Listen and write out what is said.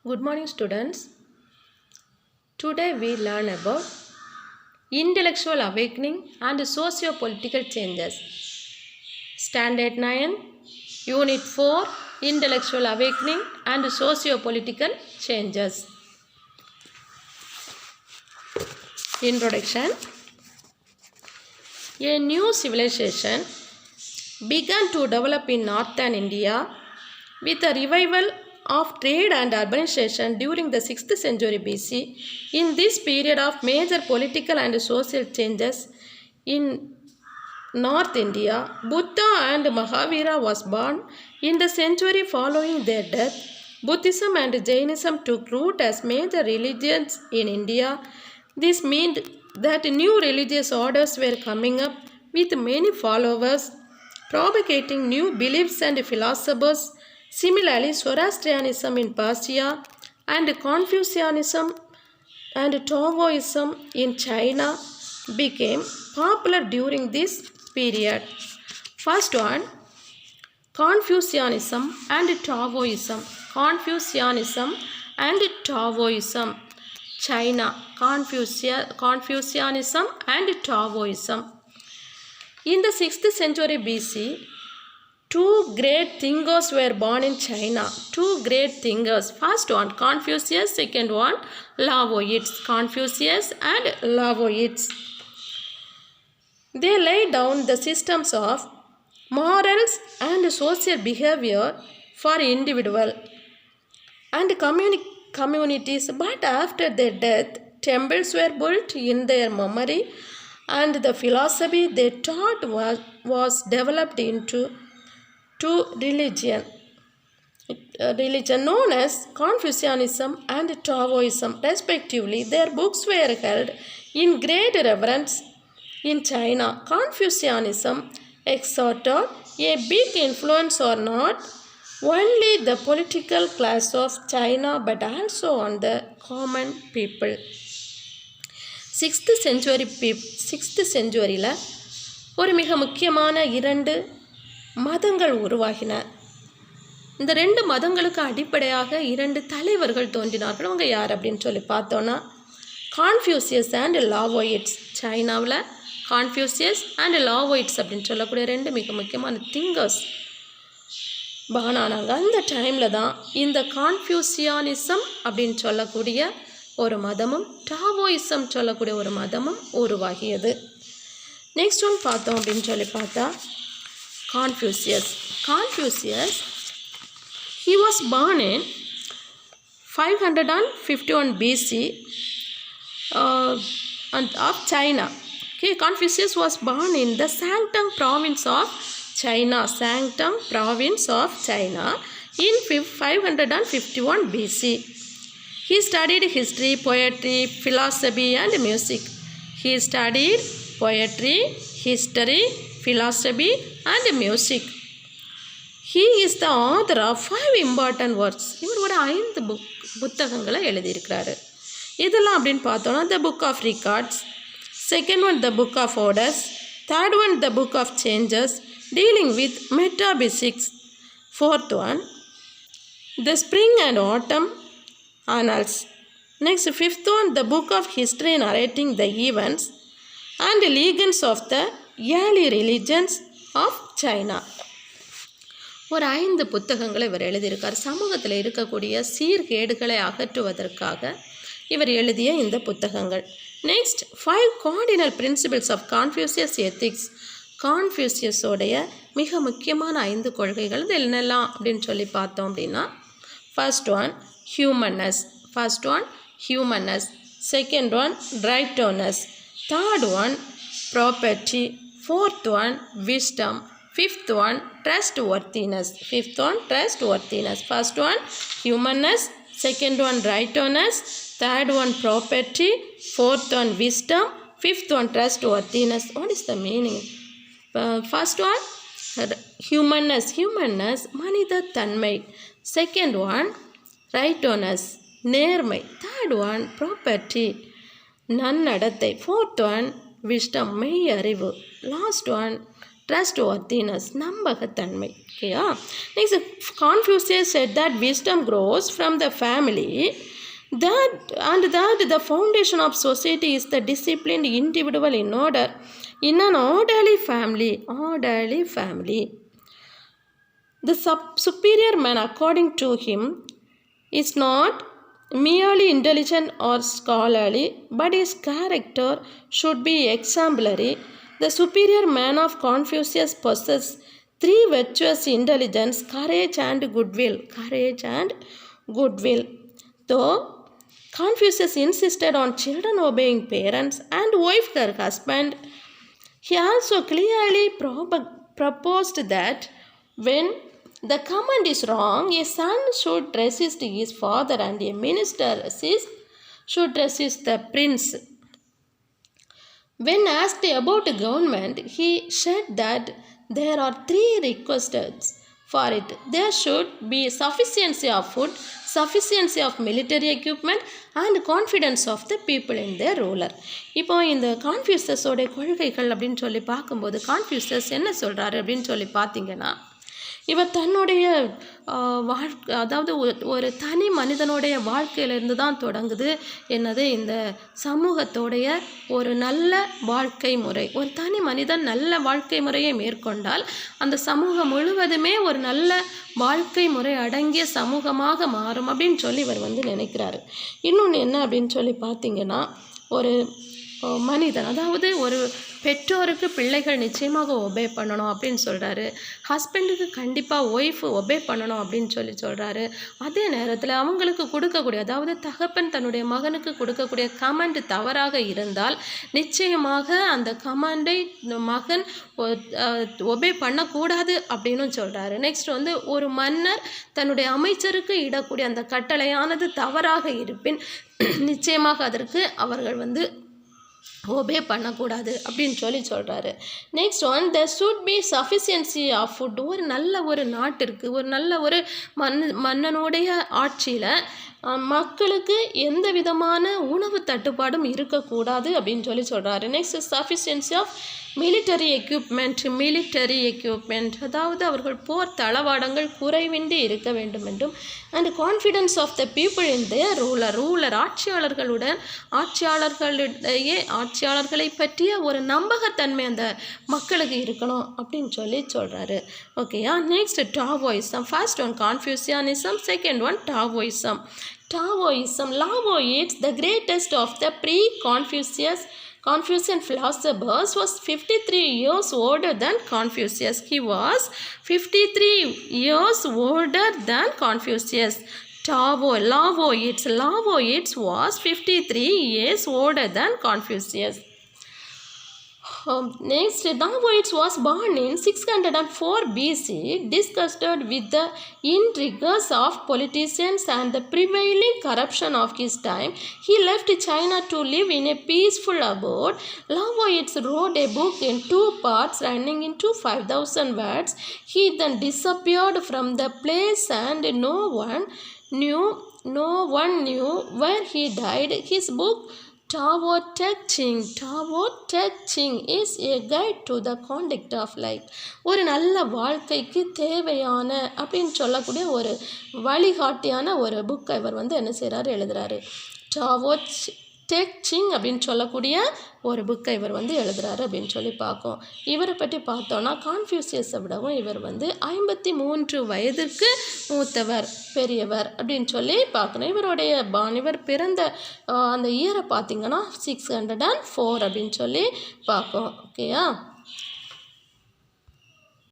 Good morning, students. Today we learn about intellectual awakening and socio-political changes. Standard 9, Unit 4, Intellectual Awakening and Socio-political Changes. Introduction. A new civilization began to develop in northern India with a revival of trade and urbanization during the 6th century BC. In this period of major political and social changes in North India, Buddha and Mahavira was born. In the century following their death, Buddhism and Jainism took root as major religions in India. This meant that new religious orders were coming up with many followers, propagating new beliefs and philosophers. Similarly, Zoroastrianism in Persia and Confucianism and Taoism in China became popular during this period. First one, Confucianism and Taoism. Confucianism and Taoism. China, Confucianism and Taoism. In the 6th century BC, two great thinkers were born in China. Two great thinkers. First one, Confucius. Second one, Laoists. Confucius and Laoists. They laid down the systems of morals and social behavior for individual and communities. But after their death, temples were built in their memory, and the philosophy they taught was developed into religion known as Confucianism and Taoism respectively. Their books were held in great reverence in China. Confucianism exerted a big influence on not only the political class of China but also on the common people. 6th centuryல ஒரு மிக முக்கியமான இரண்டு மதங்கள் உருவாகின. இந்த ரெண்டு மதங்களுக்கு அடிப்படையாக இரண்டு தலைவர்கள் தோன்றினார்கள். அவங்க யார் அப்படின்னு சொல்லி பார்த்தோன்னா, கான்ஃபியூசியஸ் அண்ட் லாவோயிட்ஸ். சைனாவில் கான்ஃபியூசியஸ் அண்ட் லாவோயிட்ஸ் அப்படின்னு சொல்லக்கூடிய ரெண்டு மிக முக்கியமான திங்கர்ஸ் பானானாங்க. அந்த டைமில் தான் இந்த கான்ஃபியூசியானிசம் அப்படின்னு சொல்லக்கூடிய ஒரு மதமும் டாவோயிசம் சொல்லக்கூடிய ஒரு மதமும் உருவாகியது. நெக்ஸ்ட் ஒன் பார்த்தோம் அப்படின்னு சொல்லி பார்த்தா, Confucius, he was born in 551 BC of China. Okay, Confucius was born in the Sangtung province of China in 551 BC. He studied history, poetry, philosophy and music. He studied poetry, history, philosophy and music. He is the author of 5 important works. இவர் ஒரு 5 புத்தகங்களை எழுதியிருக்கிறாரு. இதெல்லாம் அப்படின்னு பார்த்தோன்னா, the book of records, second one the book of orders, third one the book of changes dealing with metaphysics, fourth one the spring and autumn annals, next fifth one the book of history narrating the events and legends of the early religions of China. ஒரு 5 புத்தகங்களை இவர் எழுதியிருக்கார். சமூகத்தில் இருக்கக்கூடிய சீர்கேடுகளை அகற்றுவதற்காக இவர் எழுதிய இந்த புத்தகங்கள். Next 5 cardinal principles of Confucius ethics. கான்ஃபியூசியஸோடைய மிக முக்கியமான 5 கொள்கைகள். இது என்னெல்லாம் அப்படின்னு சொல்லி பார்த்தோம் அப்படின்னா, first one humanness, second one righteousness, third one property, fourth one wisdom, fifth one trustworthiness. First one humanness, second one righteousness, third one property, fourth one wisdom, fifth one trustworthiness. What is the meaning? First one humanness மனித தன்மை, second one righteousness நேர்மை, third one property நன்னடத்தை, fourth one wisdom மெய் அறிவு, last one trustworthiness, நம்பகத்தன்மை. ஓகேயா? Next Confucius said that wisdom grows from the family, that the foundation of society is the disciplined individual in an orderly family. The superior man, according to him, is not merely intelligent or scholarly, but his character should be exemplary. The superior man of Confucius possesses three virtues: intelligence, courage and goodwill. Though Confucius insisted on children obeying parents and wife their husband, he also clearly proposed that when the command is wrong, a son should resist his father and a minister should resist the prince. When asked about government, he said that there are three requisites for it. There should be sufficiency of food, sufficiency of military equipment and confidence of the people in their ruler. இப்போ இந்த கான்ஃபியூசஸோடைய கொள்கைகள் அப்படின்னு சொல்லி பார்க்கும்போது கான்ஃபியூசஸ் என்ன சொல்கிறாரு அப்படின்னு சொல்லி பார்த்தீங்கன்னா, இவர் தன்னுடைய அதாவது ஒரு தனி மனிதனுடைய வாழ்க்கையிலிருந்து தான் தொடங்குது என்னது இந்த சமூகத்தோடைய ஒரு நல்ல வாழ்க்கை முறை. ஒரு தனி மனிதன் நல்ல வாழ்க்கை முறையை மேற்கொண்டால் அந்த சமூகம் முழுவதுமே ஒரு நல்ல வாழ்க்கை முறை அடங்கிய சமூகமாக மாறும் அப்படின்னு சொல்லி இவர் நினைக்கிறாரு. இன்னொன்று என்ன அப்படின்னு சொல்லி பார்த்தீங்கன்னா, ஒரு மனிதன், அதாவது ஒரு பெற்றோருக்கு பிள்ளைகள் நிச்சயமாக ஒபே பண்ணணும் அப்படின்னு சொல்கிறாரு. ஹஸ்பண்டுக்கு கண்டிப்பாக ஒய்ஃபு ஒபே பண்ணணும் அப்படின்னு சொல்கிறாரு. அதே நேரத்தில் அவங்களுக்கு கொடுக்கக்கூடிய, அதாவது தகப்பன் தன்னுடைய மகனுக்கு கொடுக்கக்கூடிய கமாண்ட் தவறாக இருந்தால் நிச்சயமாக அந்த கமாண்டை மகன் ஒபே பண்ணக்கூடாது அப்படின்னு சொல்கிறாரு. நெக்ஸ்ட் ஒரு மன்னர் தன்னுடைய அமைச்சருக்கு இடக்கூடிய அந்த கட்டளையானது தவறாக இருப்பின் நிச்சயமாக அதற்கு அவர்கள் ஒபே பண்ணக்கூடாது அப்படின்னு சொல்கிறாரு. Next there should be sufficiency of food. ஒரு நல்ல ஒரு நாட்டிற்கு, ஒரு நல்ல ஒரு மன்னனுடைய ஆட்சியில் மக்களுக்கு எந்த விதமான உணவு தட்டுப்பாடும் இருக்கக்கூடாது அப்படின்னு சொல்கிறாரு. Next sufficiency of military equipment, அதாவது அவர்கள் போர் தளவாடங்கள் குறைவின்றி இருக்க வேண்டும் என்றும், and confidence of the people in their ruler ஆட்சியாளர்களை பற்றிய ஒரு நம்பகத்தன்மை அந்த மக்களுக்கு இருக்கணும் அப்படின்னு சொல்கிறாரு. ஓகேயா? Next Taoism. First one Confucianism, second one Taoism. Lao is the greatest of the Confucian philosophers, was 53 years older than Confucius. He was 53 years older than Confucius. Lao was 53 years older than Confucius. Next, Daoist was born in 604 BC, disgusted with the intrigues of politicians and the prevailing corruption of his time. He left China to live in a peaceful abode. Daoist wrote a book in 2 parts running into 5,000 words. He then disappeared from the place and no one knew where he died. His book Tao Te Ching is a guide to the conduct of life. ஒரு நல்ல வாழ்க்கைக்கு தேவையான அப்படின்னு சொல்லக்கூடிய ஒரு வழிகாட்டியான ஒரு புக்கை இவர் என்ன செய்கிறாரு, எழுதுகிறாரு. டாவோ டெ சிங் அப்படின்னு சொல்லக்கூடிய ஒரு புக்கை இவர் எழுதுகிறாரு அப்படின்னு பார்க்கும். இவரை பற்றி பார்த்தோன்னா கான்ஃபியூசியஸை விடவும் இவர் 53 வயதிற்கு மூத்தவர், பெரியவர் அப்படின்னு பார்க்கணும். இவர் பிறந்த அந்த இயரை பார்த்திங்கன்னா 604 அப்படின்னு பார்க்கும். ஓகேயா?